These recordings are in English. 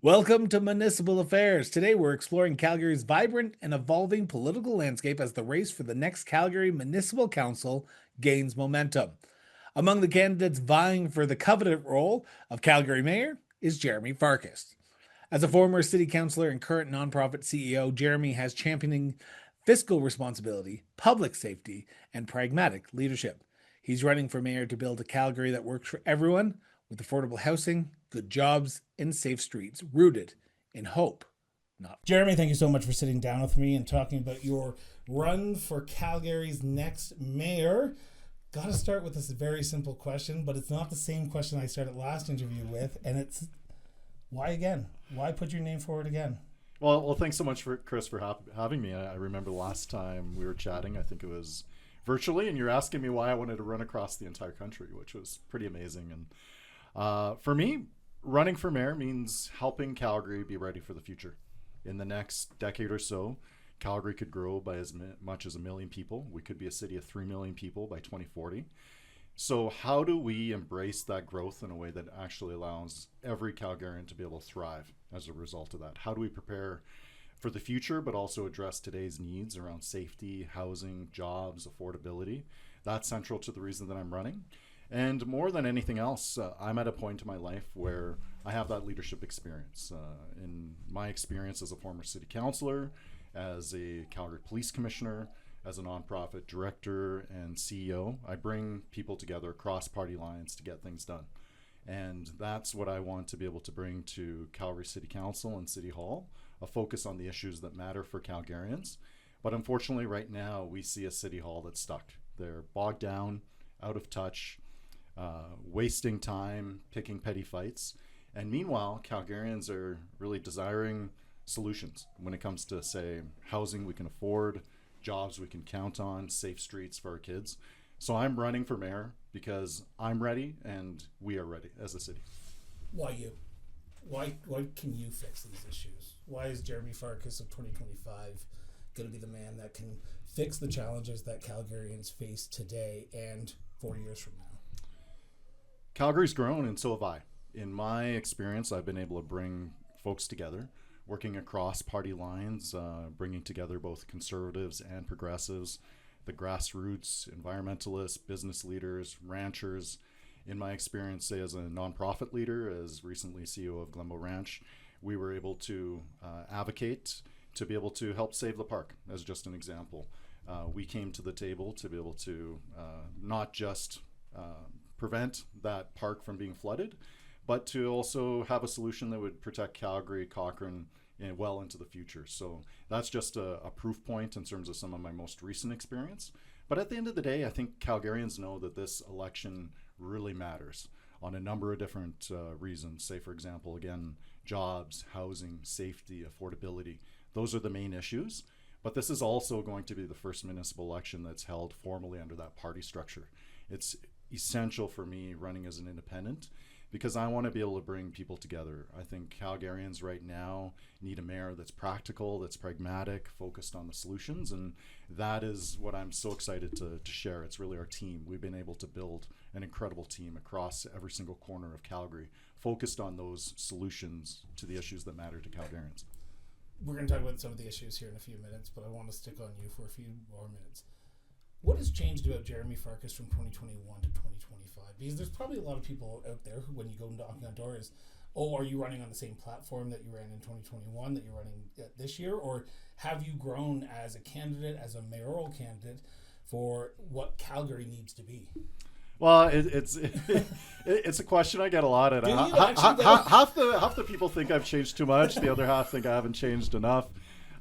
Welcome to Municipal Affairs. Today we're exploring Calgary's vibrant and evolving political landscape as the race for the next Calgary Municipal Council gains momentum. Among the candidates vying for the coveted role of Calgary Mayor is Jeromy Farkas. As a former city councillor and current nonprofit CEO, Jeromy has championing fiscal responsibility, public safety, and pragmatic leadership. He's running for mayor to build a Calgary that works for everyone with affordable housing, good jobs, and safe streets rooted in hope. Not Jeromy, thank you so much for sitting down with me and talking about your run for Calgary's next mayor. Got to start with this very simple question, but it's not the same question I started last interview with, and it's why again? Why put your name forward again? Well, thanks so much, Chris, for having me. I remember the last time we were chatting, I think it was virtually, and you're asking me why I wanted to run across the entire country, which was pretty amazing. And for me, running for mayor means helping Calgary be ready for the future. In the next decade or so, Calgary could grow by as much as 1 million people. We could be a city of 3 million people by 2040. So how do we embrace that growth in a way that actually allows every Calgarian to be able to thrive as a result of that? How do we prepare for the future, but also address today's needs around safety, housing, jobs, affordability? That's central to the reason that I'm running. And more than anything else, I'm at a point in my life where I have that leadership experience. In my experience as a former city councillor, as a Calgary police commissioner, as a nonprofit director and CEO, I bring people together across party lines to get things done. And that's what I want to be able to bring to Calgary City Council and City Hall, a focus on the issues that matter for Calgarians. But unfortunately, right now, we see a City Hall that's stuck. They're bogged down, out of touch, wasting time, picking petty fights. And meanwhile, Calgarians are really desiring solutions when it comes to, say, housing we can afford, jobs we can count on, safe streets for our kids. So I'm running for mayor because I'm ready and we are ready as a city. Why you? Why can you fix these issues? Why is Jeromy Farkas of 2025 going to be the man that can fix the challenges that Calgarians face today and 4 years from now? Calgary's grown and so have I. In my experience, I've been able to bring folks together, working across party lines, bringing together both conservatives and progressives, the grassroots, environmentalists, business leaders, ranchers. In my experience, say as a nonprofit leader, as recently CEO of Glenbow Ranch, we were able to advocate to be able to help save the park, as just an example. We came to the table to be able to not just prevent that park from being flooded, but to also have a solution that would protect Calgary, Cochrane, and well into the future. So that's just a proof point in terms of some of my most recent experience. But at the end of the day, I think Calgarians know that this election really matters on a number of different reasons. Say, for example, again, jobs, housing, safety, affordability. Those are the main issues. But this is also going to be the first municipal election that's held formally under that party structure. It's essential for me running as an independent because I want to be able to bring people together. I think Calgarians right now need a mayor that's practical, that's pragmatic, focused on the solutions, and that is what I'm so excited to share. It's really our team. We've been able to build an incredible team across every single corner of Calgary, focused on those solutions to the issues that matter to Calgarians. We're going to talk about some of the issues here in a few minutes, but I want to stick on you for a few more minutes. What has changed about Jeromy Farkas from 2021 to 2025? Because there's probably a lot of people out there who, when you go knocking on doors, are you running on the same platform that you ran in 2021 that you're running this year? Or have you grown as a candidate, as a mayoral candidate, for what Calgary needs to be? Well, it's a question I get a lot. And half the people think I've changed too much. The other half think I haven't changed enough.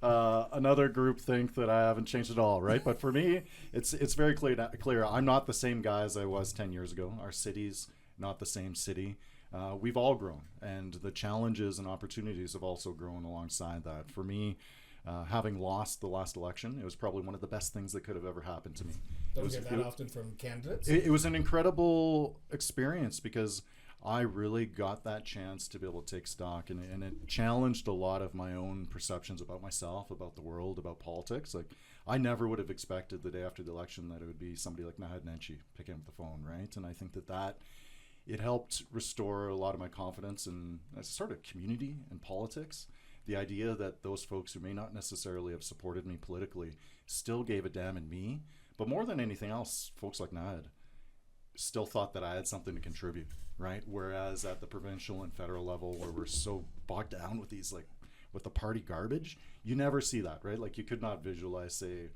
Another group think that I haven't changed at all, right? But for me, it's very clear. I'm not the same guy as I was 10 years ago. Our city's not the same city. We've all grown, and the challenges and opportunities have also grown alongside that. For me, having lost the last election, it was probably one of the best things that could have ever happened to me. Don't get that often from candidates. It was an incredible experience because I really got that chance to be able to take stock, and it challenged a lot of my own perceptions about myself, about the world, about politics. Like, I never would have expected the day after the election that it would be somebody like Nahad Nenshi picking up the phone, right? And I think that it helped restore a lot of my confidence in a sort of community and politics. The idea that those folks who may not necessarily have supported me politically still gave a damn in me, but more than anything else, folks like Nad still thought that I had something to contribute, right? Whereas at the provincial and federal level, where we're so bogged down with these, like, with the party garbage, you never see that, right? Like, you could not visualize, say,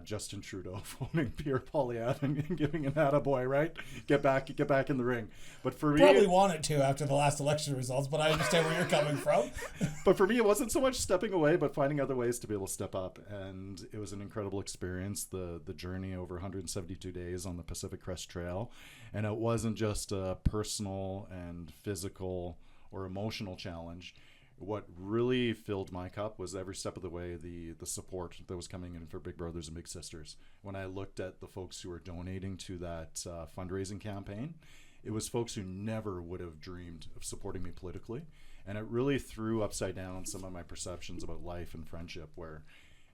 Justin Trudeau phoning Pierre Poilievre and giving an attaboy, right? Get back in the ring. But for me, probably wanted to after the last election results, but I understand where you're coming from. But for me, it wasn't so much stepping away, but finding other ways to be able to step up. And it was an incredible experience, the journey over 172 days on the Pacific Crest Trail. And it wasn't just a personal and physical or emotional challenge. What really filled my cup was every step of the way the support that was coming in for Big Brothers and Big Sisters. When I looked at the folks who were donating to that fundraising campaign, it was folks who never would have dreamed of supporting me politically. And it really threw upside down some of my perceptions about life and friendship, where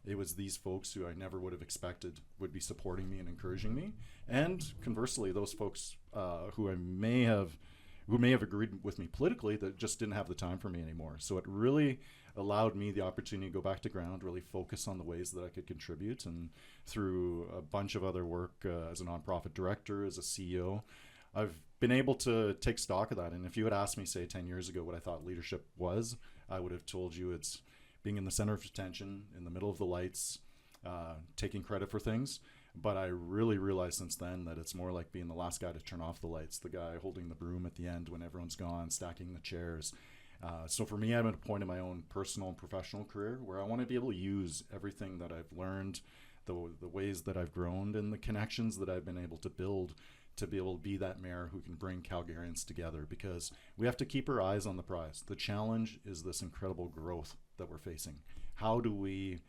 it was these folks who I never would have expected would be supporting me and encouraging me. And conversely, those folks who may have agreed with me politically that just didn't have the time for me anymore. So it really allowed me the opportunity to go back to ground, really focus on the ways that I could contribute. And through a bunch of other work as a nonprofit director, as a CEO, I've been able to take stock of that. And if you had asked me, say, 10 years ago what I thought leadership was, I would have told you it's being in the center of attention, in the middle of the lights, taking credit for things. But I really realized since then that it's more like being the last guy to turn off the lights, the guy holding the broom at the end when everyone's gone, stacking the chairs. So for me, I'm at a point in my own personal and professional career where I want to be able to use everything that I've learned, the ways that I've grown, and the connections that I've been able to build to be able to be that mayor who can bring Calgarians together, because we have to keep our eyes on the prize. The challenge is this incredible growth that we're facing. How do we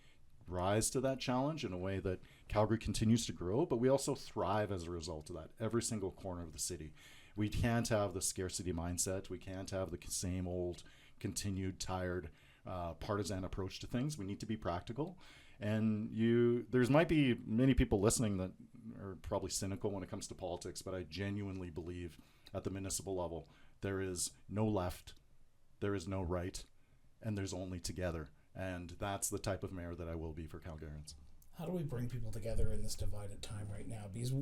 rise to that challenge in a way that Calgary continues to grow, but we also thrive as a result of that, every single corner of the city? We can't have the scarcity mindset. We can't have the same old, continued, tired, partisan approach to things. We need to be practical. And there's might be many people listening that are probably cynical when it comes to politics, but I genuinely believe at the municipal level, there is no left, there is no right, and there's only together. And that's the type of mayor that I will be for Calgarians. How do we bring people together in this divided time right now? Because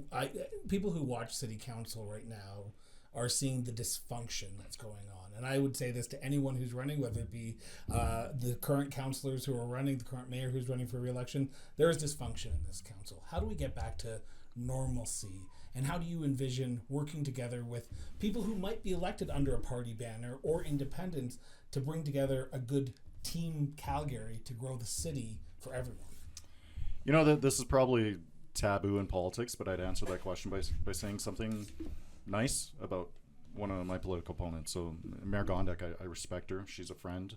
people who watch City Council right now are seeing the dysfunction that's going on. And I would say this to anyone who's running, whether it be the current councillors who are running, the current mayor who's running for re-election, there is dysfunction in this council. How do we get back to normalcy? And how do you envision working together with people who might be elected under a party banner or independents to bring together a good Team Calgary to grow the city for everyone? You know, that this is probably taboo in politics, but I'd answer that question by saying something nice about one of my political opponents. So Mayor Gondek, I respect her. She's a friend.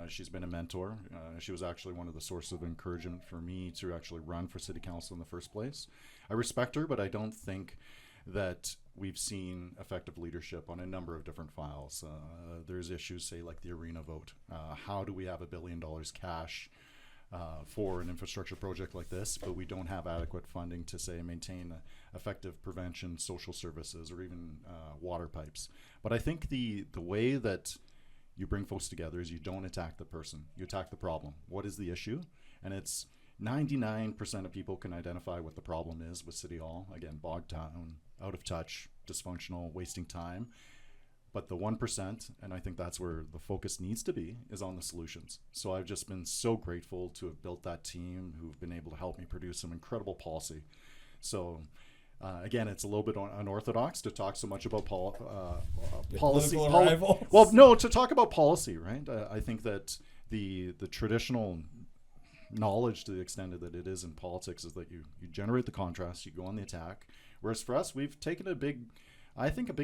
She's been a mentor. She was actually one of the sources of encouragement for me to actually run for City Council in the first place. I respect her, but I don't think that we've seen effective leadership on a number of different files. There's issues, say, like the arena vote. How do we have $1 billion cash for an infrastructure project like this, but we don't have adequate funding to, say, maintain effective prevention, social services, or even water pipes? But I think the way that you bring folks together is you don't attack the person, you attack the problem. What is the issue? And it's 99% of people can identify what the problem is with City Hall. Again, bogged down, out of touch, dysfunctional, wasting time. But the 1%, and I think that's where the focus needs to be, is on the solutions. So I've just been so grateful to have built that team who've been able to help me produce some incredible policy. So again, it's a little bit unorthodox to talk so much about policy. Well, no, to talk about policy, right? I think that the traditional knowledge, to the extent that it is in politics, is that you generate the contrast, you go on the attack. Whereas for us, we've taken a big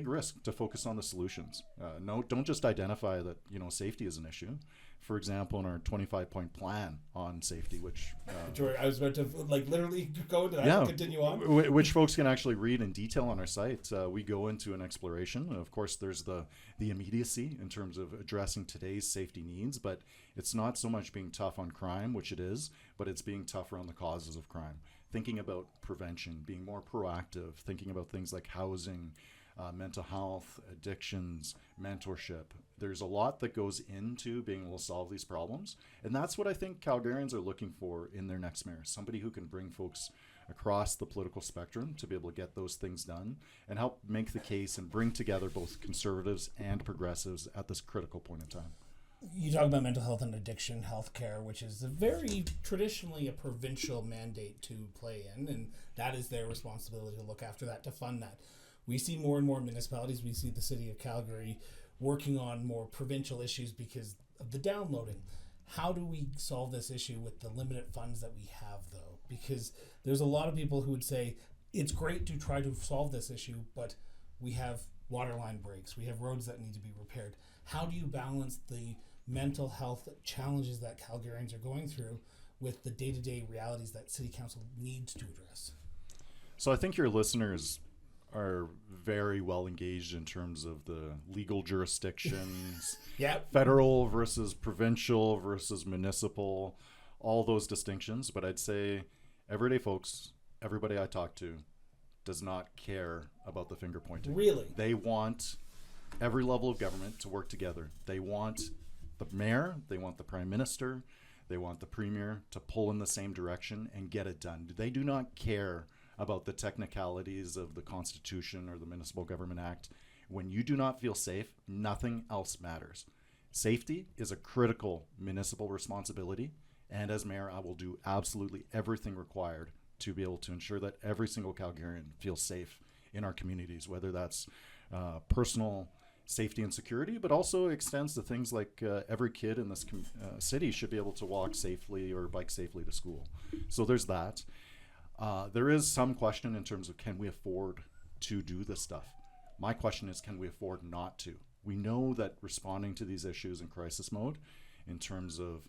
risk to focus on the solutions. Don't just identify that safety is an issue. For example, in our 25-point plan on safety, which I was about to literally go into that. Yeah, continue on. Which folks can actually read in detail on our site. We go into an exploration. Of course, there's the immediacy in terms of addressing today's safety needs, but it's not so much being tough on crime, which it is, but it's being tougher on the causes of crime. Thinking about prevention, being more proactive, thinking about things like housing, mental health, addictions, mentorship. There's a lot that goes into being able to solve these problems. And that's what I think Calgarians are looking for in their next mayor. Somebody who can bring folks across the political spectrum to be able to get those things done and help make the case and bring together both conservatives and progressives at this critical point in time. You talk about mental health and addiction healthcare, which is very traditionally a provincial mandate to play in, and that is their responsibility to look after that, to fund that. We see more and more municipalities, we see the city of Calgary working on more provincial issues because of the downloading. How do we solve this issue with the limited funds that we have, though? Because there's a lot of people who would say it's great to try to solve this issue, but we have water line breaks, we have roads that need to be repaired. How do you balance the mental health challenges that Calgarians are going through with the day-to-day realities that City Council needs to address? So I think your listeners are very well engaged in terms of the legal jurisdictions, Yep. federal versus provincial versus municipal, all those distinctions. But I'd say everyday folks, everybody I talk to, does not care about the finger pointing. Really? They want every level of government to work together. They want the mayor, they want the prime minister, they want the premier to pull in the same direction and get it done. They do not care about the technicalities of the Constitution or the Municipal Government Act. When you do not feel safe, nothing else matters. Safety is a critical municipal responsibility, and as mayor, I will do absolutely everything required to be able to ensure that every single Calgarian feels safe in our communities, whether that's personal safety and security, but also extends to things like every kid in this city should be able to walk safely or bike safely to school. So there's that. There is some question in terms of, can we afford to do this stuff? My question is, can we afford not to? We know that responding to these issues in crisis mode, in terms of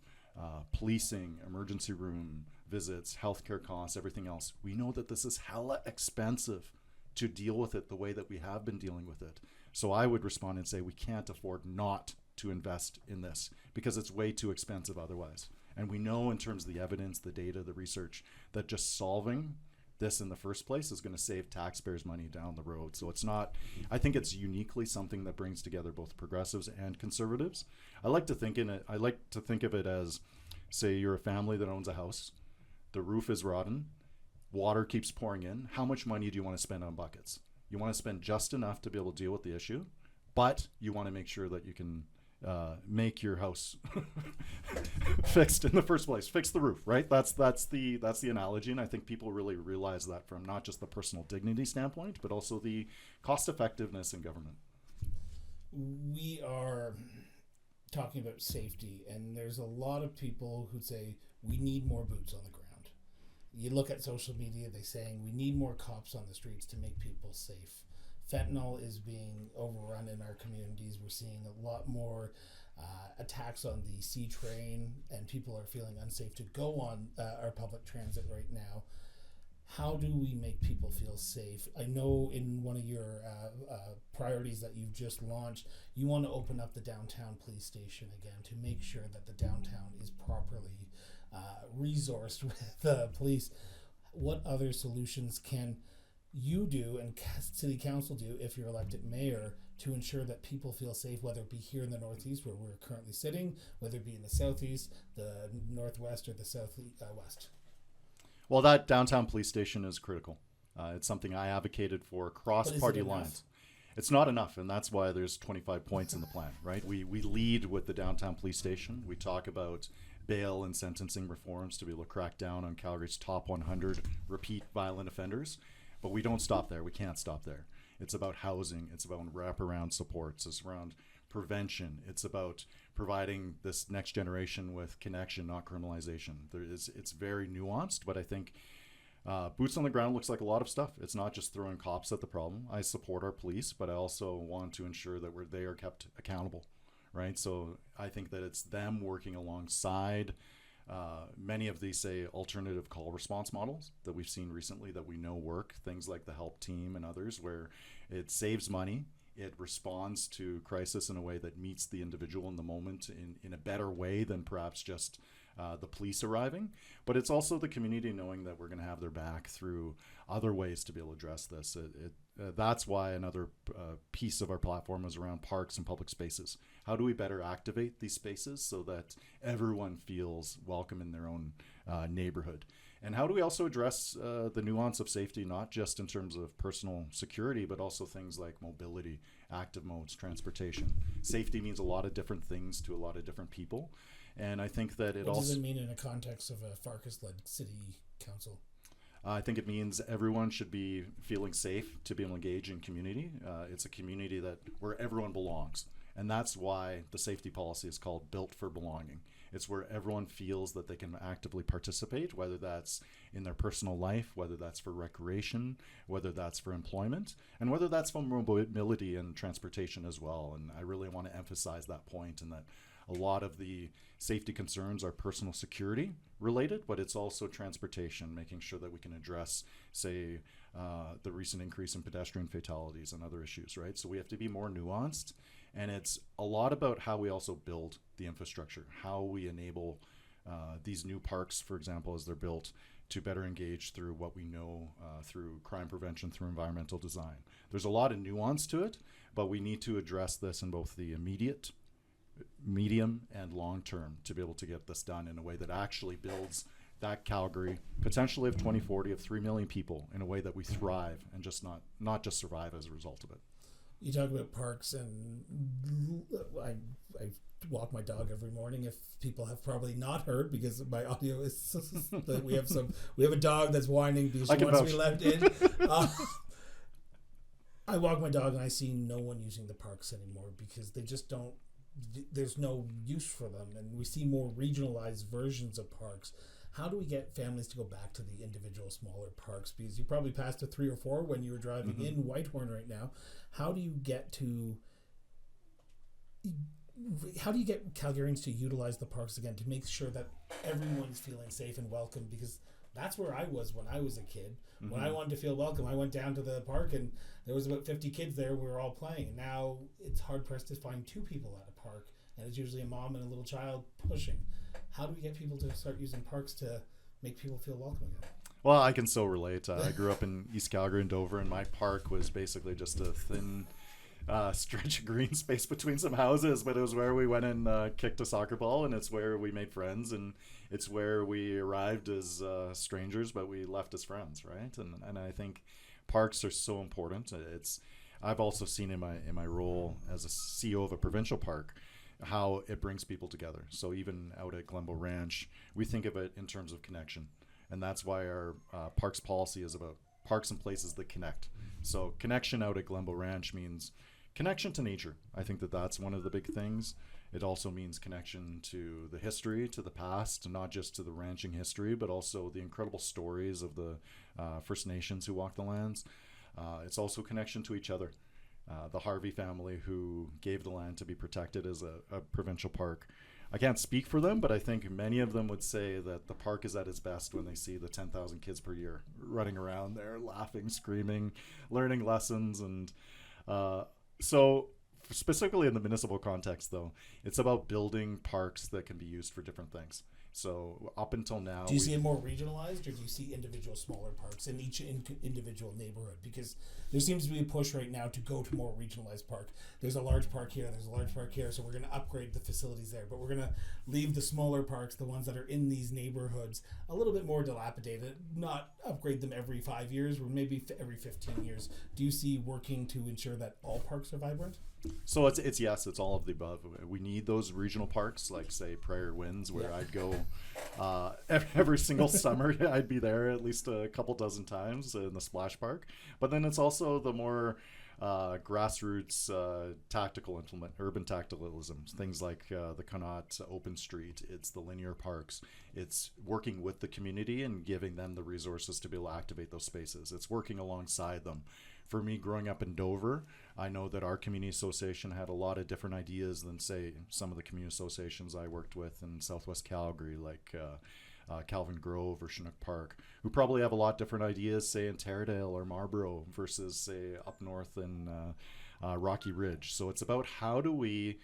policing, emergency room visits, healthcare costs, everything else, we know that this is hella expensive to deal with it the way that we have been dealing with it. So I would respond and say we can't afford not to invest in this because it's way too expensive otherwise. And we know in terms of the evidence, the data, the research, that just solving this in the first place is going to save taxpayers money down the road. So it's not, I think it's uniquely something that brings together both progressives and conservatives. I like to think of it as, say you're a family that owns a house, the roof is rotten, water keeps pouring in. How much money do you want to spend on buckets? You want to spend just enough to be able to deal with the issue, but you want to make sure that you can make your house fixed in the first place. Fix the roof, right? That's the analogy, and I think people really realize that from not just the personal dignity standpoint, but also the cost effectiveness in government. We are talking about safety, and there's a lot of people who say we need more boots on the ground. You look at social media, they're saying we need more cops on the streets to make people safe. Fentanyl is being overrun in our communities. We're seeing a lot more attacks on the C train, and people are feeling unsafe to go on our public transit right now. How do we make people feel safe? I know in one of your priorities that you've just launched, you want to open up the downtown police station again to make sure that the downtown is properly resourced with police. What other solutions can you do and City Council do if you're elected mayor to ensure that people feel safe, whether it be here in the Northeast where we're currently sitting, whether it be in the Southeast, the Northwest, or the Southwest? Well, that downtown police station is critical. It's something I advocated for across party lines. It's not enough, and that's why there's 25 points in the plan, right? We lead with the downtown police station. We talk about bail and sentencing reforms to be able to crack down on Calgary's top 100 repeat violent offenders. But we don't stop there. We can't stop there. It's about housing. It's about wraparound supports. It's around prevention. It's about providing this next generation with connection, not criminalization. It's very nuanced, but I think boots on the ground looks like a lot of stuff. It's not just throwing cops at the problem. I support our police, but I also want to ensure that they are kept accountable, right? So I think that it's them working alongside many of these, say, alternative call response models that we've seen recently that we know work, things like the help team and others, where it saves money, it responds to crisis in a way that meets the individual in the moment in a better way than perhaps just the police arriving. But it's also the community knowing that we're going to have their back through other ways to be able to address this. that's why another piece of our platform is around parks and public spaces. How do we better activate these spaces so that everyone feels welcome in their own neighborhood? And how do we also address the nuance of safety, not just in terms of personal security, but also things like mobility, active modes, transportation. Safety means a lot of different things to a lot of different people. And I think that what does it mean in a context of a Farkas-led city council? I think it means everyone should be feeling safe to be able to engage in community. It's a community where everyone belongs. And that's why the safety policy is called Built for Belonging. It's where everyone feels that they can actively participate, whether that's in their personal life, whether that's for recreation, whether that's for employment, and whether that's for mobility and transportation as well. And I really want to emphasize that point, and that a lot of the safety concerns are personal security related, but it's also transportation, making sure that we can address, say, the recent increase in pedestrian fatalities and other issues, right? So we have to be more nuanced. And it's a lot about how we also build the infrastructure, how we enable these new parks, for example, as they're built, to better engage through what we know through crime prevention, through environmental design. There's a lot of nuance to it, but we need to address this in both the immediate, medium, and long term to be able to get this done in a way that actually builds that Calgary, potentially of 2040, of 3 million people, in a way that we thrive and just not just survive as a result of it. You talk about parks, and I walk my dog every morning. If people have probably not heard, because my audio is that we have a dog that's whining because she wants to be let in. I walk my dog and I see no one using the parks anymore because they just don't. There's no use for them, and we see more regionalized versions of parks. How do we get families to go back to the individual smaller parks? Because you probably passed a 3 or 4 when you were driving in Whitehorn right now. How do you get Calgarians to utilize the parks again to make sure that everyone's feeling safe and welcome? Because that's where I was when I was a kid. Mm-hmm. When I wanted to feel welcome, I went down to the park and there was about 50 kids there. We were all playing. And now it's hard pressed to find 2 people at a park, and it's usually a mom and a little child pushing. How do we get people to start using parks to make people feel welcome again? Well, I can so relate. I grew up in East Calgary and Dover, and my park was basically just a thin stretch of green space between some houses, but it was where we went and kicked a soccer ball, and it's where we made friends, and it's where we arrived as strangers, but we left as friends, right? And I think parks are so important. I've also seen in my role as a CEO of a provincial park how it brings people together. So even out at Glenbow Ranch, we think of it in terms of connection. And that's why our parks policy is about parks and places that connect. So connection out at Glenbow Ranch means connection to nature. I think that's one of the big things. It also means connection to the history, to the past, not just to the ranching history, but also the incredible stories of the First Nations who walk the lands. It's also connection to each other. The Harvey family who gave the land to be protected as a provincial park. I can't speak for them, but I think many of them would say that the park is at its best when they see the 10,000 kids per year running around there, laughing, screaming, learning lessons. And so specifically in the municipal context, though, it's about building parks that can be used for different things. So up until now, do you see it more regionalized, or do you see individual smaller parks in each individual neighborhood? Because there seems to be a push right now to go to more regionalized park. There's a large park here, there's a large park here, so we're going to upgrade the facilities there, but we're going to leave the smaller parks, the ones that are in these neighborhoods, a little bit more dilapidated, not upgrade them every 5 years or maybe every 15 years. Do you see working to ensure that all parks are vibrant? So it's yes, it's all of the above. We need those regional parks, like say Prairie Winds, where I'd go every single summer. I'd be there at least a couple dozen times in the splash park. But then it's also the more grassroots tactical urban tacticalism, things like the Connaught Open Street. It's the linear parks. It's working with the community and giving them the resources to be able to activate those spaces. It's working alongside them. For me, growing up in Dover, I know that our community association had a lot of different ideas than, say, some of the community associations I worked with in Southwest Calgary, like Calvin Grove or Chinook Park, who probably have a lot different ideas, say, in Taradale or Marlborough versus, say, up north in Rocky Ridge. So it's about how do we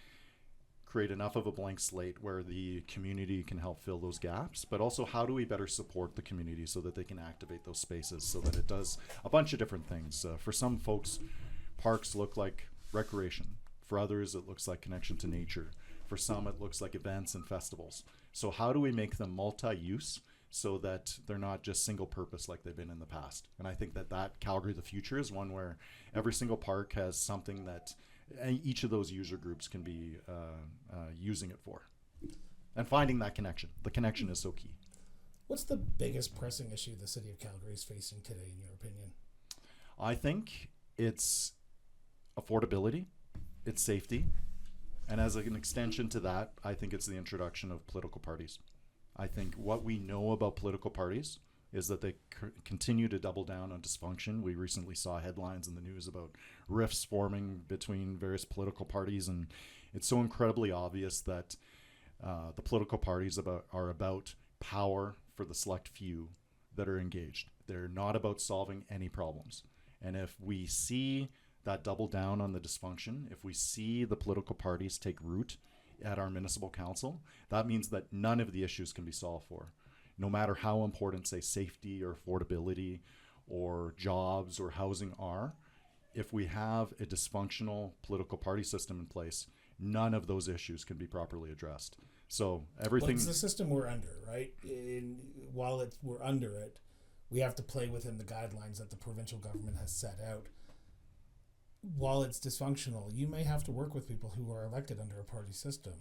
create enough of a blank slate where the community can help fill those gaps, but also how do we better support the community so that they can activate those spaces so that it does a bunch of different things. For some folks, parks look like recreation. For others, it looks like connection to nature. For some, it looks like events and festivals. So how do we make them multi-use so that they're not just single purpose like they've been in the past? And I think that Calgary the Future is one where every single park has something that each of those user groups can be using it for. And finding that connection. The connection is so key. What's the biggest pressing issue the city of Calgary is facing today, in your opinion? I think it's affordability, it's safety, and as an extension to that, I think it's the introduction of political parties. I think what we know about political parties is that they continue to double down on dysfunction. We recently saw headlines in the news about rifts forming between various political parties, and it's so incredibly obvious that the political parties are about power for the select few that are engaged. They're not about solving any problems. And if we see that double down on the dysfunction, if we see the political parties take root at our municipal council, that means that none of the issues can be solved for. No matter how important, say, safety or affordability or jobs or housing are, if we have a dysfunctional political party system in place, none of those issues can be properly addressed. So everything... Well, it's the system we're under, right? While we're under it, we have to play within the guidelines that the provincial government has set out. While it's dysfunctional, you may have to work with people who are elected under a party system.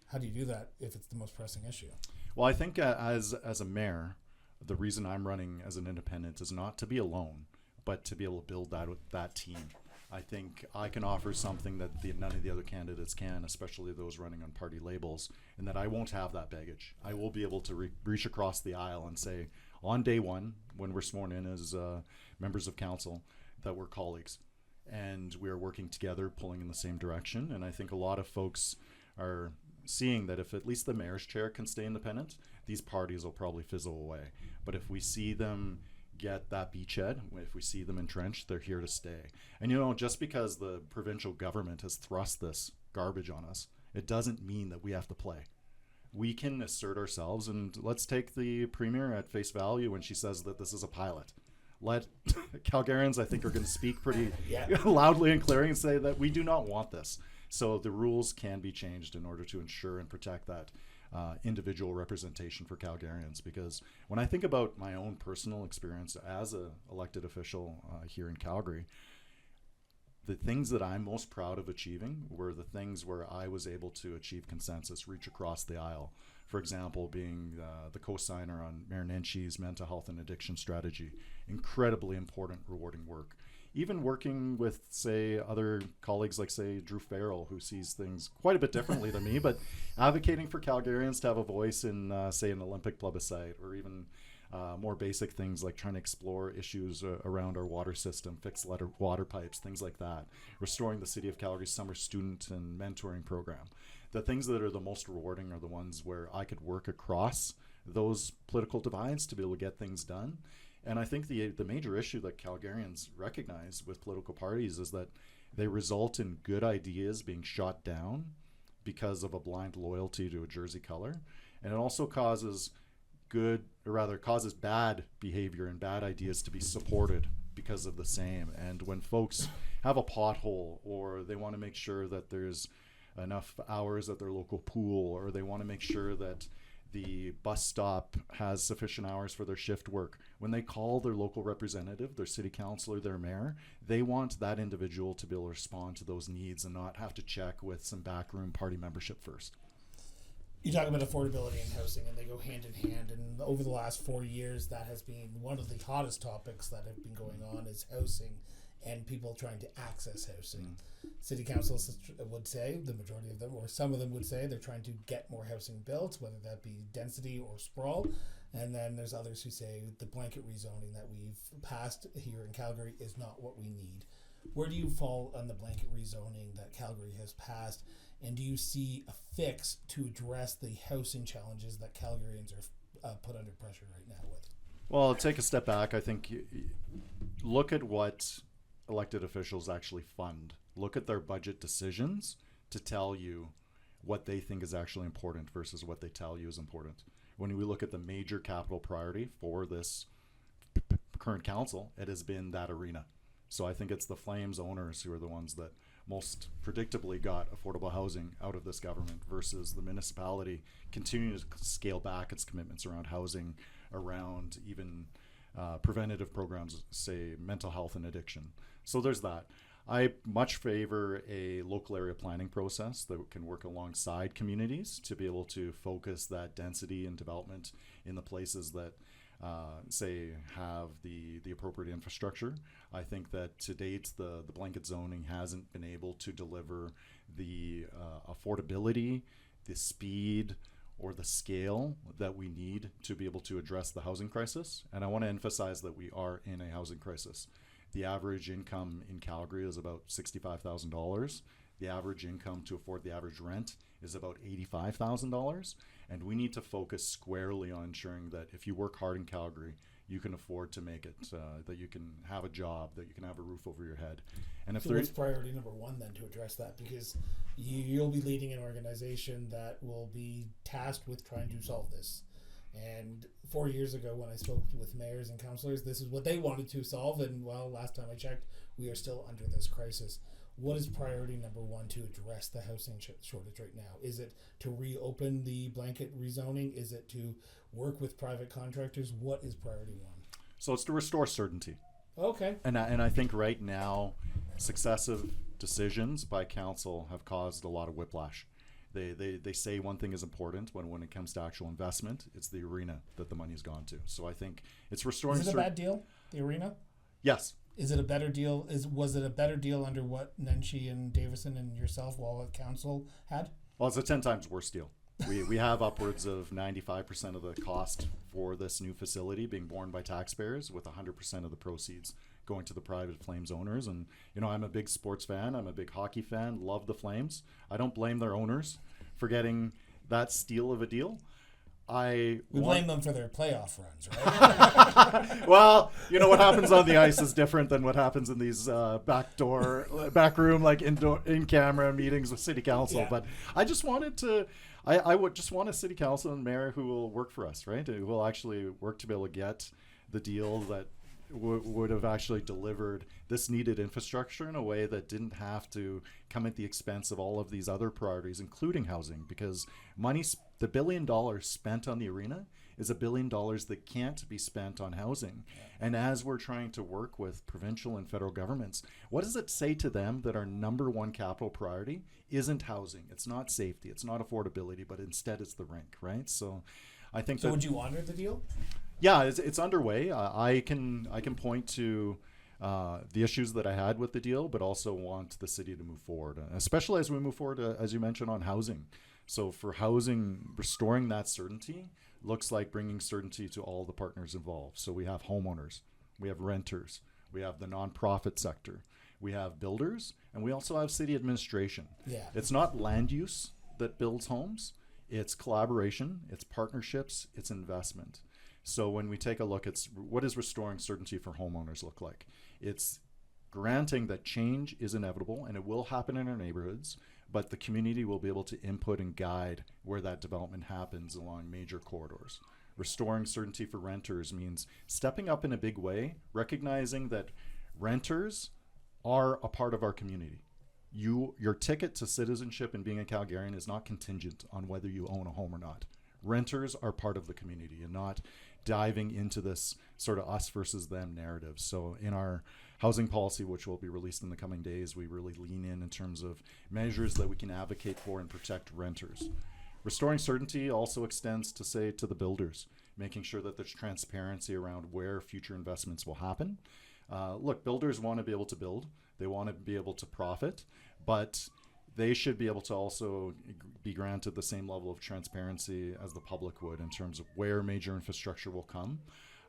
How do you do that if it's the most pressing issue? Well, I think as a mayor, the reason I'm running as an independent is not to be alone, but to be able to build that team. I think I can offer something that none of the other candidates can, especially those running on party labels, and that I won't have that baggage. I will be able to reach across the aisle and say, on day one, when we're sworn in as members of council, that we're colleagues. And we're working together, pulling in the same direction. And I think a lot of folks are seeing that if at least the mayor's chair can stay independent, these parties will probably fizzle away. But if we see them get that beachhead, if we see them entrenched, they're here to stay. And just because the provincial government has thrust this garbage on us, it doesn't mean that we have to play. We can assert ourselves, and let's take the premier at face value when she says that this is a pilot. Let Calgarians, I think, are going to speak pretty loudly and clearly and say that we do not want this. So the rules can be changed in order to ensure and protect that individual representation for Calgarians. Because when I think about my own personal experience as an elected official here in Calgary, the things that I'm most proud of achieving were the things where I was able to achieve consensus, reach across the aisle. For example, being the co-signer on Mayor Nenchi's mental health and addiction strategy. Incredibly important, rewarding work. Even working with, say, other colleagues like, say, Drew Farrell, who sees things quite a bit differently than me, but advocating for Calgarians to have a voice in, say, an Olympic plebiscite, or even more basic things like trying to explore issues around our water system, fix water pipes, things like that. Restoring the City of Calgary's summer student and mentoring program. The things that are the most rewarding are the ones where I could work across those political divides to be able to get things done. And I think the major issue that Calgarians recognize with political parties is that they result in good ideas being shot down because of a blind loyalty to a jersey color. And it also causes bad behavior and bad ideas to be supported because of the same. And when folks have a pothole, or they want to make sure that there's enough hours at their local pool, or they want to make sure that the bus stop has sufficient hours for their shift work, when they call their local representative, their city councillor, their mayor, they want that individual to be able to respond to those needs and not have to check with some backroom party membership first. You talk about affordability and housing, and they go hand in hand. And over the last 4 years, that has been one of the hottest topics that have been going on, is housing and people trying to access housing. City councils would say, the majority of them, or some of them would say, they're trying to get more housing built, whether that be density or sprawl. And then there's others who say the blanket rezoning that we've passed here in Calgary is not what we need. Where do you fall on the blanket rezoning that Calgary has passed? And do you see a fix to address the housing challenges that Calgarians are put under pressure right now with? Well, I'll take a step back. I think look at what elected officials actually fund. Look at their budget decisions to tell you what they think is actually important versus what they tell you is important. When we look at the major capital priority for this current council, it has been that arena. So I think it's the Flames owners who are the ones that most predictably got affordable housing out of this government versus the municipality continuing to scale back its commitments around housing, around even preventative programs, say mental health and addiction. So there's that. I much favor a local area planning process that can work alongside communities to be able to focus that density and development in the places that say have the appropriate infrastructure. I think that to date the blanket zoning hasn't been able to deliver the affordability, the speed, or the scale that we need to be able to address the housing crisis. And I want to emphasize that we are in a housing crisis. The average income in Calgary is about $65,000. The average income to afford the average rent is about $85,000. And we need to focus squarely on ensuring that if you work hard in Calgary, you can afford to make it, that you can have a job, that you can have a roof over your head. And if so what's priority number one then to address that? Because you'll be leading an organization that will be tasked with trying to solve this. And 4 years ago when I spoke with mayors and councillors, this is what they wanted to solve. And well, last time I checked, we are still under this crisis. What is priority number one to address the housing shortage right now? Is it to reopen the blanket rezoning? Is it to work with private contractors? What is priority one? So it's to restore certainty. Okay. And I think right now, successive decisions by council have caused a lot of whiplash. They say one thing is important when it comes to actual investment, it's the arena that the money's gone to. So I think it's restoring. Is it a bad deal, the arena? Yes. Is it a better deal? Was it a better deal under what Nenshi and Davison and yourself while at council had? Well, it's a 10 times worse deal. We have upwards of 95% of the cost for this new facility being borne by taxpayers, with 100% of the proceeds going to the private Flames owners. And, you know, I'm a big sports fan. I'm a big hockey fan. Love the Flames. I don't blame their owners for getting that steal of a deal. We blame them for their playoff runs, right? Well, you know, what happens on the ice is different than what happens in these back room, like in-camera meetings with City Council. Yeah. But I just wanted to, I would just want a City Council and Mayor who will work for us, right? Who will actually work to be able to get the deal that would have actually delivered this needed infrastructure in a way that didn't have to come at the expense of all of these other priorities, including housing, because the $1 billion spent on the arena is $1 billion that can't be spent on housing. And as we're trying to work with provincial and federal governments, what does it say to them that our number one capital priority isn't housing? It's not safety, it's not affordability, but instead it's the rink, right? So I think would you honor the deal? Yeah, it's underway. I can point to the issues that I had with the deal, but also want the city to move forward, especially as we move forward, as you mentioned, on housing. So for housing, restoring that certainty looks like bringing certainty to all the partners involved. So we have homeowners, we have renters, we have the nonprofit sector, we have builders, and we also have city administration. Yeah. It's not land use that builds homes. It's collaboration, it's partnerships, it's investment. So when we take a look at what does restoring certainty for homeowners look like? It's granting that change is inevitable and it will happen in our neighborhoods, but the community will be able to input and guide where that development happens along major corridors. Restoring certainty for renters means stepping up in a big way, recognizing that renters are a part of our community. Your ticket to citizenship and being a Calgarian is not contingent on whether you own a home or not. Renters are part of the community and not diving into this sort of us versus them narrative. So in our housing policy, which will be released in the coming days, we really lean in terms of measures that we can advocate for and protect renters. Restoring certainty also extends to, say, to the builders, making sure that there's transparency around where future investments will happen. Look, builders want to be able to build. They want to be able to profit, but they should be able to also be granted the same level of transparency as the public would in terms of where major infrastructure will come.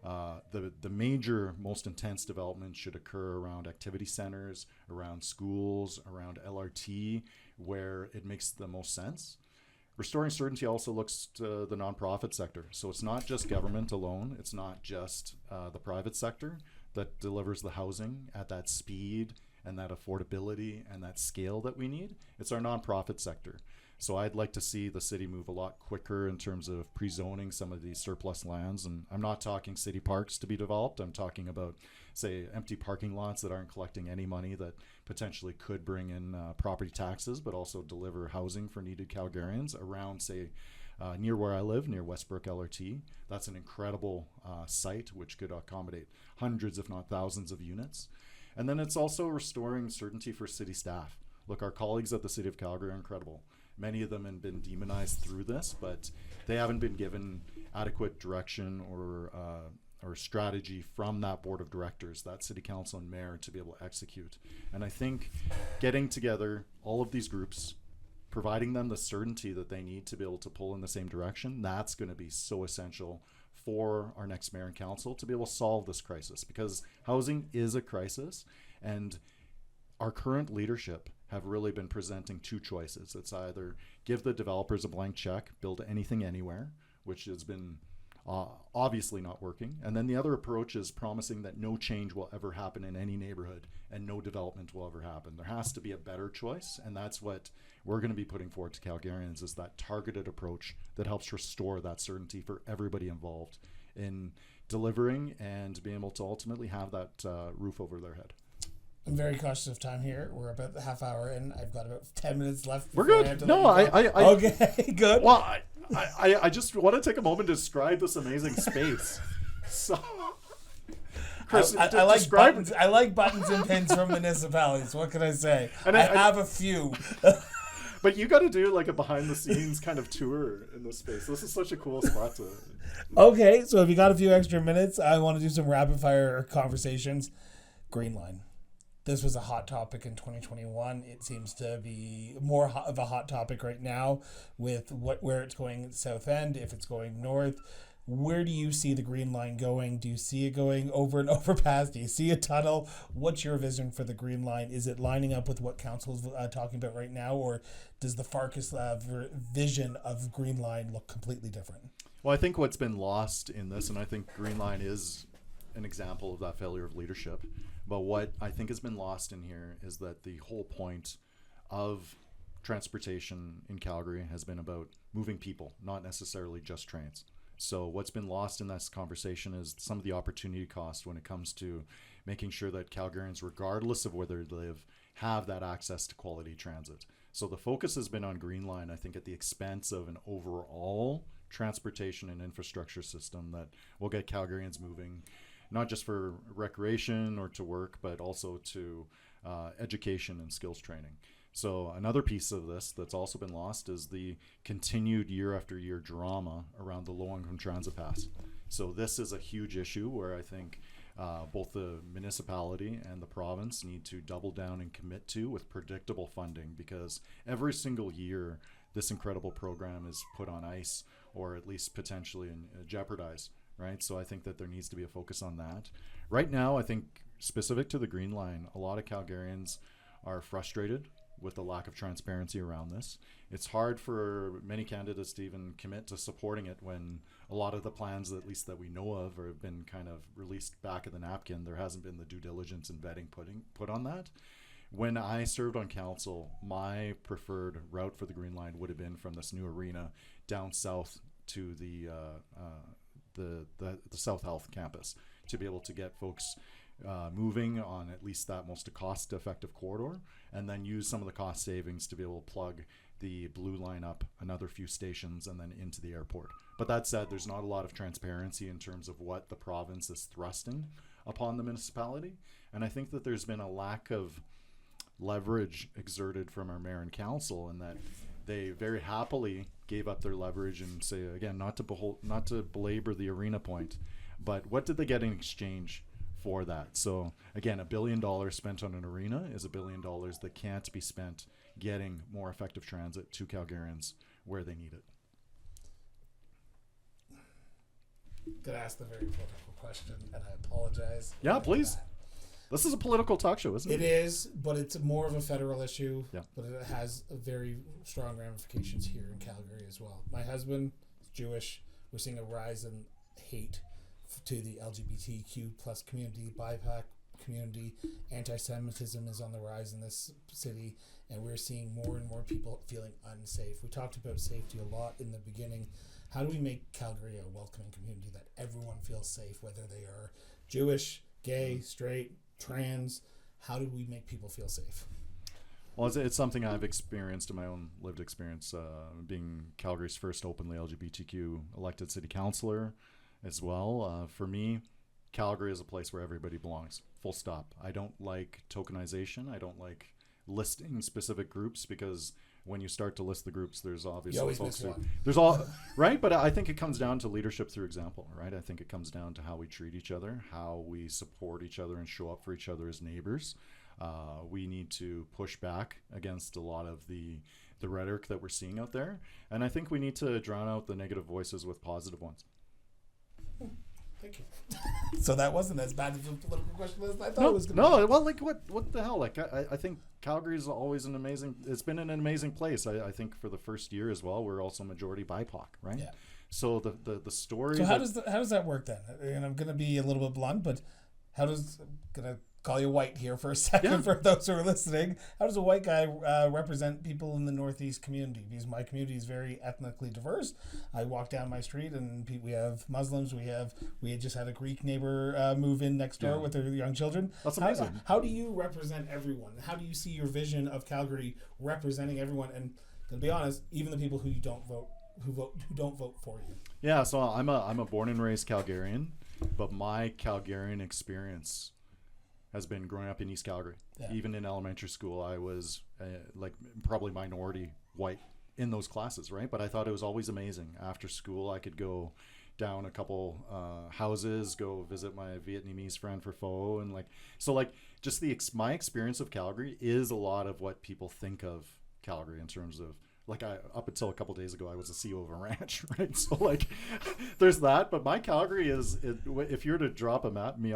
The major, most intense development should occur around activity centers, around schools, around LRT, where it makes the most sense. Restoring certainty also looks to the nonprofit sector. So it's not just government alone. It's not just the private sector that delivers the housing at that speed, and that affordability and that scale that we need, it's our nonprofit sector. So I'd like to see the city move a lot quicker in terms of pre-zoning some of these surplus lands. And I'm not talking city parks to be developed. I'm talking about, say, empty parking lots that aren't collecting any money that potentially could bring in property taxes, but also deliver housing for needed Calgarians around, say, near where I live, near Westbrook LRT. That's an incredible site which could accommodate hundreds, if not thousands, of units. And then it's also restoring certainty for city staff. Look, our colleagues at the City of Calgary are incredible. Many of them have been demonized through this, but they haven't been given adequate direction or strategy from that board of directors, that city council and mayor, to be able to execute. And I think getting together all of these groups, providing them the certainty that they need to be able to pull in the same direction, that's going to be so essential for our next mayor and council to be able to solve this crisis, because housing is a crisis, and our current leadership have really been presenting two choices. It's either give the developers a blank check, build anything anywhere, which has been obviously not working. And then the other approach is promising that no change will ever happen in any neighborhood and no development will ever happen. There has to be a better choice, and that's what we're going to be putting forward to Calgarians, is that targeted approach that helps restore that certainty for everybody involved in delivering and being able to ultimately have that roof over their head. I'm very cautious of time here. We're about the half hour in. I've got about 10 minutes left. We're good. No, okay, good. Well, I just want to take a moment to describe this amazing space. So, Chris, I like buttons. I like buttons and pins from municipalities. What can I say? And I have a few. But you got to do like a behind the scenes kind of tour in this space. This is such a cool spot to. Okay, so if you got a few extra minutes, I want to do some rapid fire conversations. Green Line. This was a hot topic in 2021. It seems to be more of a hot topic right now with where it's going south end, if it's going north. Where do you see the Green Line going? Do you see it going over an overpass? Do you see a tunnel? What's your vision for the Green Line? Is it lining up with what council is talking about right now, or does the Farkas vision of Green Line look completely different? Well, I think what's been lost in this, and I think Green Line is an example of that failure of leadership, but what I think has been lost in here is that the whole point of transportation in Calgary has been about moving people, not necessarily just trains. So what's been lost in this conversation is some of the opportunity cost when it comes to making sure that Calgarians, regardless of where they live, have that access to quality transit. So the focus has been on Green Line, I think, at the expense of an overall transportation and infrastructure system that will get Calgarians moving, not just for recreation or to work, but also to education and skills training. So another piece of this that's also been lost is the continued year after year drama around the low-income transit pass. So this is a huge issue where I think both the municipality and the province need to double down and commit to with predictable funding, because every single year this incredible program is put on ice or at least potentially jeopardized, right? So I think that there needs to be a focus on that. Right now, I think specific to the Green Line, a lot of Calgarians are frustrated with the lack of transparency around this. It's hard for many candidates to even commit to supporting it when a lot of the plans, at least that we know of, have been kind of released back of the napkin. There hasn't been the due diligence and vetting put on that. When I served on council, my preferred route for the Green Line would have been from this new arena down south to the South Health campus to be able to get folks moving on at least that most cost-effective corridor, and then use some of the cost savings to be able to plug the blue line up another few stations and then into the airport. But that said, there's not a lot of transparency in terms of what the province is thrusting upon the municipality, and I think that there's been a lack of leverage exerted from our mayor and council, and that they very happily gave up their leverage and say, again, not to belabor the arena point, but what did they get in exchange for that? So again, $1 billion spent on an arena is $1 billion that can't be spent getting more effective transit to Calgarians where they need it. Gonna ask the very political question, and I apologize. Yeah, please. This is a political talk show, isn't it? It is, but it's more of a federal issue. Yeah. But it has a very strong ramifications here in Calgary as well. My husband is Jewish. We're seeing a rise in hate to the LGBTQ plus community, BIPOC community. Anti-Semitism is on the rise in this city, and we're seeing more and more people feeling unsafe. We talked about safety a lot in the beginning. How do we make Calgary a welcoming community that everyone feels safe, whether they are Jewish, gay, straight, trans? How do we make people feel safe? Well, it's something I've experienced in my own lived experience, being Calgary's first openly LGBTQ elected city councillor as well. For me, Calgary is a place where everybody belongs, full stop. I don't like tokenization. I don't like listing specific groups, because when you start to list the groups, there's obviously folks who, there's all right, but I think it comes down to leadership through example, right? I think it comes down to how we treat each other, how we support each other and show up for each other as neighbors. We need to push back against a lot of the rhetoric that we're seeing out there, and I think we need to drown out the negative voices with positive ones. Thank you. So that wasn't as bad of a political question as I thought it was going to be. No, well, like what the hell? Like I think Calgary's always it's been an amazing place. I think for the first year as well, we're also majority BIPOC, right? Yeah. So the story. So how does that work then? And I'm going to be a little bit blunt, but I'm going to call you white here for a second for those who are listening. How does a white guy represent people in the Northeast community? Because my community is very ethnically diverse. I walk down my street and we have Muslims. We had just had a Greek neighbor move in next door with their young children. That's amazing. How do you represent everyone? How do you see your vision of Calgary representing everyone? And to be honest, even the people who don't vote for you. Yeah, so I'm a born and raised Calgarian, but my Calgarian experience has been growing up in East Calgary. Yeah. Even in elementary school, I was like probably minority white in those classes, right? But I thought it was always amazing. After school, I could go down a couple houses, go visit my Vietnamese friend for pho, and just my experience of Calgary is a lot of what people think of Calgary in terms of. Like up until a couple days ago, I was the CEO of a ranch, right? So like, there's that. But my Calgary if you were to drop me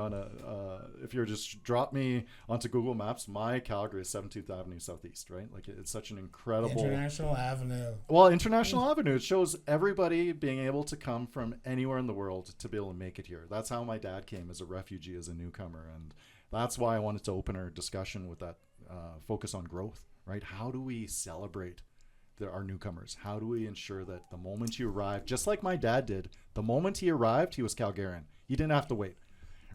drop me onto Google Maps, my Calgary is 17th Avenue Southeast, right? Like it's such an incredible International Avenue. Well, International Avenue. It shows everybody being able to come from anywhere in the world to be able to make it here. That's how my dad came as a refugee, as a newcomer, and that's why I wanted to open our discussion with that focus on growth, right? How do we celebrate our newcomers? How do we ensure that the moment you arrive, just like my dad did, the moment he arrived, he was Calgarian. He didn't have to wait,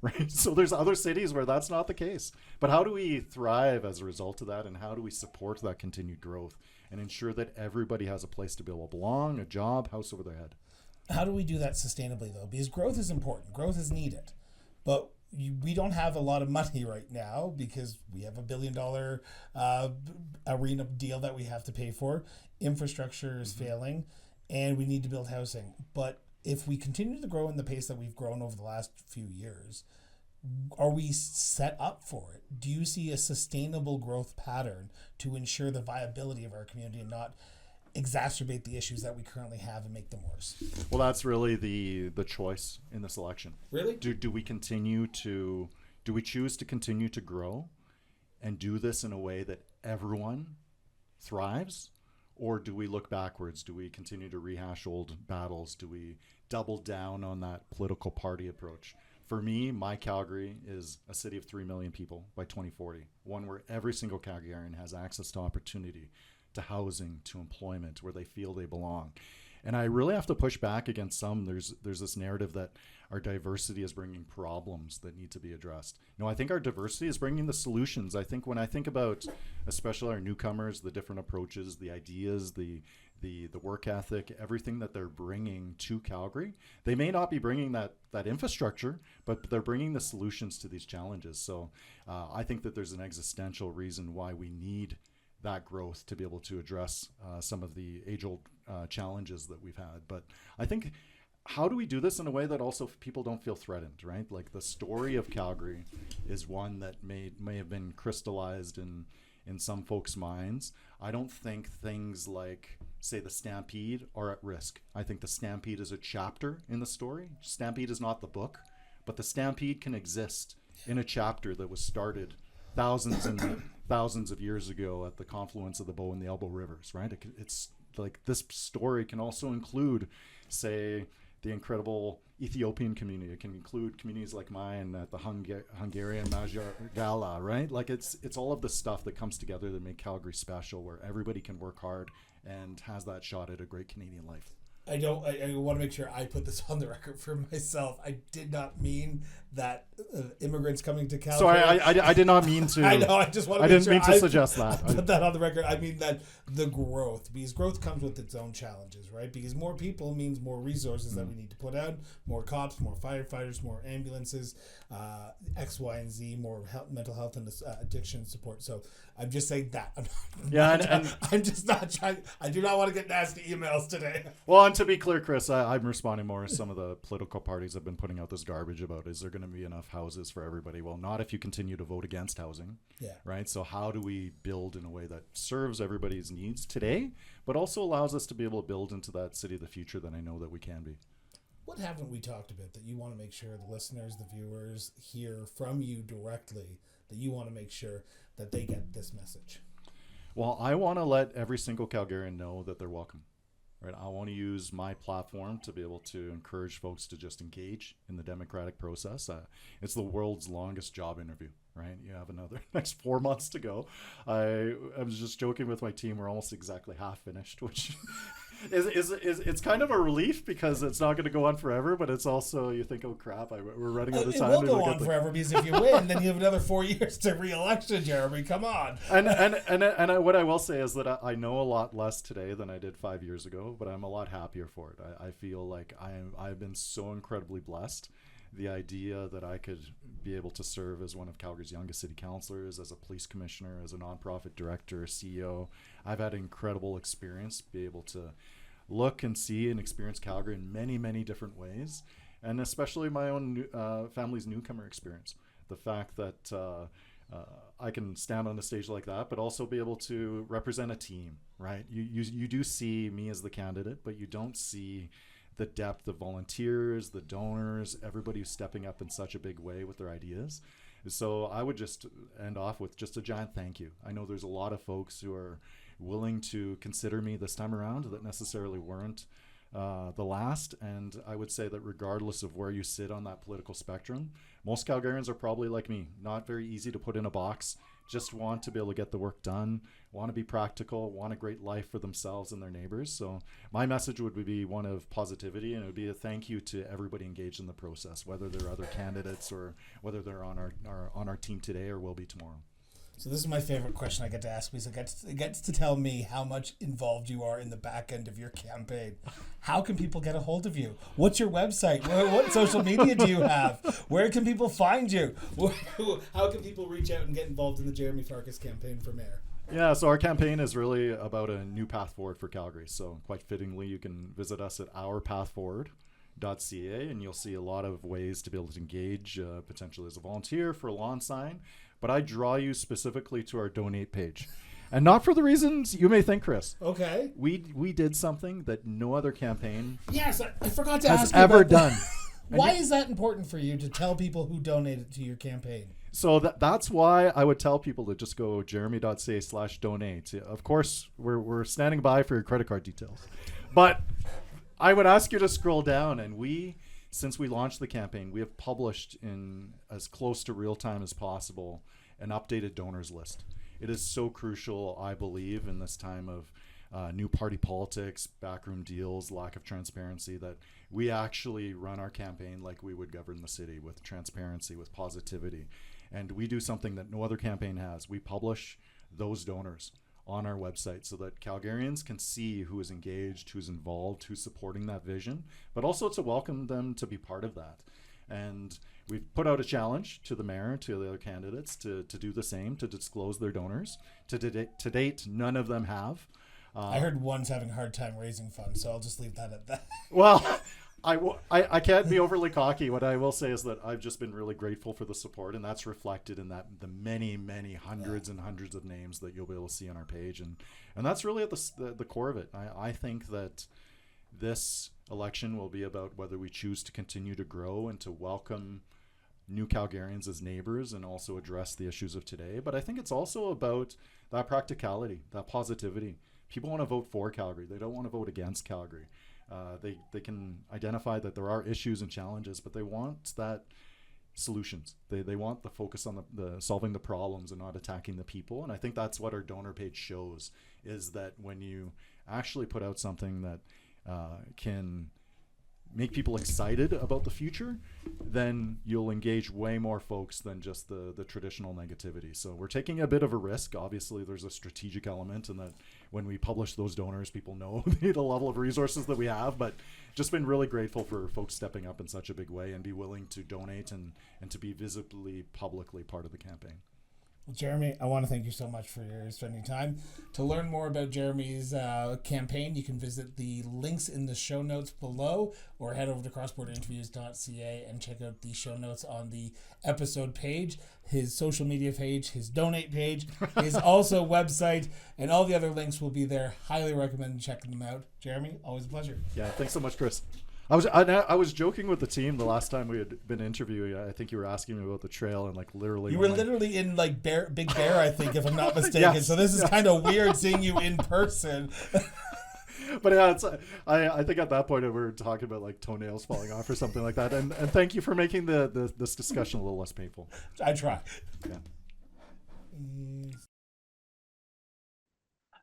right? So there's other cities where that's not the case. But how do we thrive as a result of that, and how do we support that continued growth and ensure that everybody has a place to be able to belong, a job, house over their head? How do we do that sustainably, though? Because growth is important. Growth is needed. But we don't have a lot of money right now because we have $1 billion arena deal that we have to pay for. Infrastructure is failing, and we need to build housing. But if we continue to grow in the pace that we've grown over the last few years, are we set up for it? Do you see a sustainable growth pattern to ensure the viability of our community and not exacerbate the issues that we currently have and make them worse? Well, that's really the choice in this election. Really? Do we choose to continue to grow and do this in a way that everyone thrives? Or do we look backwards? Do we continue to rehash old battles? Do we double down on that political party approach? For me, my Calgary is a city of 3 million people by 2040, one where every single Calgarian has access to opportunity, to housing, to employment, where they feel they belong. And I really have to push back against some. There's this narrative that our diversity is bringing problems that need to be addressed. No, I think our diversity is bringing the solutions. I think when I think about especially our newcomers, the different approaches, the ideas, the work ethic, everything that they're bringing to Calgary, they may not be bringing that infrastructure, but they're bringing the solutions to these challenges. So I think that there's an existential reason why we need that growth to be able to address some of the age-old challenges that we've had. But I think, how do we do this in a way that also people don't feel threatened, right? Like the story of Calgary is one that may have been crystallized in some folks' minds. I don't think things like, say, the Stampede are at risk. I think the Stampede is a chapter in the story. Stampede is not the book, but the Stampede can exist in a chapter that was started thousands and thousands of years ago at the confluence of the Bow and the Elbow rivers, right? It's like this story can also include, say, the incredible Ethiopian community. It can include communities like mine at the Hungarian Mayoral, right? Like it's all of the stuff that comes together that make Calgary special, where everybody can work hard and has that shot at a great Canadian life. I want to make sure I put this on the record for myself. I did not mean that immigrants coming to Calgary. So I did not mean to. I know. I just want to. I didn't mean to suggest that. Put that on the record. I mean that the growth, because growth comes with its own challenges, right? Because more people means more resources that we need to put out, more cops, more firefighters, more ambulances, X, Y, and Z, more mental health and addiction support. So I'm just saying that. I'm just not trying. I do not want to get nasty emails today. Well, and to be clear, Chris, I'm responding more as some of the political parties have been putting out this garbage about, is there going to be enough houses for everybody? Well, not if you continue to vote against housing. Yeah. Right. So how do we build in a way that serves everybody's needs today, but also allows us to be able to build into that city of the future that I know that we can be? What haven't we talked about that you want to make sure the listeners, the viewers hear from you directly, that you want to make sure that they get this message? Well, I want to let every single Calgarian know that they're welcome. Right. I want to use my platform to be able to encourage folks to just engage in the democratic process. It's the world's longest job interview, right? You have another next 4 months to go. I was just joking with my team. We're almost exactly half finished, which is it's kind of a relief because it's not going to go on forever, but it's also, you think, oh crap, we're running out of time. It will go on forever because if you win, then you have another 4 years to re-election, Jeromy. Come on. And what I will say is that I know a lot less today than I did 5 years ago, but I'm a lot happier for it. I feel like I've been so incredibly blessed. The idea that I could be able to serve as one of Calgary's youngest city councillors, as a police commissioner, as a nonprofit director, CEO. I've had incredible experience, be able to look and see and experience Calgary in many, many different ways, and especially my own family's newcomer experience. The fact that I can stand on a stage like that, but also be able to represent a team, right? You do see me as the candidate, but you don't see the depth of volunteers, the donors, everybody who's stepping up in such a big way with their ideas. So I would just end off with just a giant thank you. I know there's a lot of folks who are willing to consider me this time around that necessarily weren't the last. And I would say that regardless of where you sit on that political spectrum, most Calgarians are probably like me, not very easy to put in a box, just want to be able to get the work done, want to be practical, want a great life for themselves and their neighbors. So my message would be one of positivity, and it would be a thank you to everybody engaged in the process, whether they're other candidates or whether they're on our team today or will be tomorrow. So this is my favorite question I get to ask, because it gets to tell me how much involved you are in the back end of your campaign. How can people get a hold of you? What's your website? What social media do you have? Where can people find you? How can people reach out and get involved in the Jeromy Farkas campaign for mayor? Yeah, so our campaign is really about a new path forward for Calgary. So quite fittingly, you can visit us at ourpathforward.ca, and you'll see a lot of ways to be able to engage, potentially as a volunteer for a lawn sign. But I draw you specifically to our donate page. And not for the reasons you may think, Chris. Okay. We did something that no other campaign Yes, I forgot to has ask you ever about that. done. Why is that important for you to tell people who donated to your campaign? So that's why I would tell people to just go jeromy.ca/donate. Of course, we're standing by for your credit card details. But I would ask you to scroll down, and since we launched the campaign, we have published in as close to real time as possible an updated donors list. It is so crucial, I believe, in this time of new party politics, backroom deals, lack of transparency, that we actually run our campaign like we would govern the city, with transparency, with positivity. And we do something that no other campaign has. We publish those donors on our website so that Calgarians can see who is engaged, who's involved, who's supporting that vision, but also to welcome them to be part of that. And we've put out a challenge to the mayor, to the other candidates, to do the same, to disclose their donors. To date, none of them have. I heard one's having a hard time raising funds, so I'll just leave that at that. Well, I can't be overly cocky. What I will say is that I've just been really grateful for the support, and that's reflected in the many, many hundreds and hundreds of names that you'll be able to see on our page. And that's really at the core of it. I think that this election will be about whether we choose to continue to grow and to welcome new Calgarians as neighbors and also address the issues of today. But I think it's also about that practicality, that positivity. People want to vote for Calgary. They don't want to vote against Calgary. They can identify that there are issues and challenges, but they want that solutions. They want the focus on the solving the problems and not attacking the people. And I think that's what our donor page shows, is that when you actually put out something that can make people excited about the future, then you'll engage way more folks than just the traditional negativity. So we're taking a bit of a risk. Obviously, there's a strategic element in that when we publish those donors, people know the level of resources that we have, but just been really grateful for folks stepping up in such a big way and be willing to donate and to be visibly, publicly part of the campaign. Well, Jeromy, I want to thank you so much for your spending time. To learn more about Jeremy's campaign, you can visit the links in the show notes below, or head over to crossborderinterviews.ca and check out the show notes on the episode page, his social media page, his donate page, his also website, and all the other links will be there. Highly recommend checking them out. Jeromy, always a pleasure. Yeah, thanks so much, Chris. I was joking with the team the last time we had been interviewing. I think you were asking me about the trail, and like literally you were literally in like Big Bear, I think, if I'm not mistaken. Yes, so this is kind of weird seeing you in person. But yeah, I think at that point we were talking about like toenails falling off or something like that. And thank you for making this discussion a little less painful. I try. Yeah.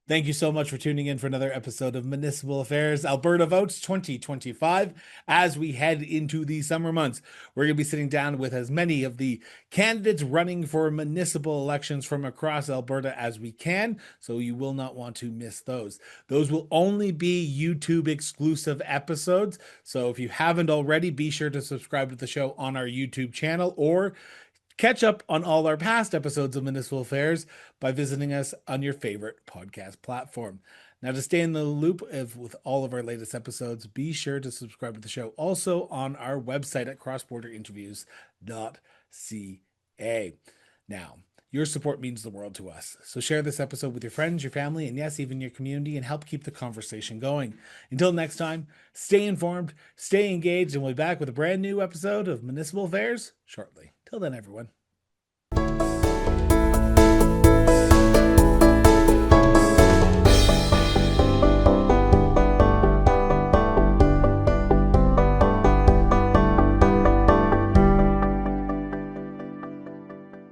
Thank you so much for tuning in for another episode of Municipal Affairs Alberta Votes 2025. As we head into the summer months, we're going to be sitting down with as many of the candidates running for municipal elections from across Alberta as we can, so you will not want to miss those. Those will only be YouTube exclusive episodes, so if you haven't already, be sure to subscribe to the show on our YouTube channel, or catch up on all our past episodes of Municipal Affairs by visiting us on your favorite podcast platform. Now, to stay in the loop with all of our latest episodes, be sure to subscribe to the show also on our website at crossborderinterviews.ca. Now, your support means the world to us. So share this episode with your friends, your family, and yes, even your community, and help keep the conversation going. Until next time, stay informed, stay engaged, and we'll be back with a brand new episode of Municipal Affairs shortly. Till then, everyone.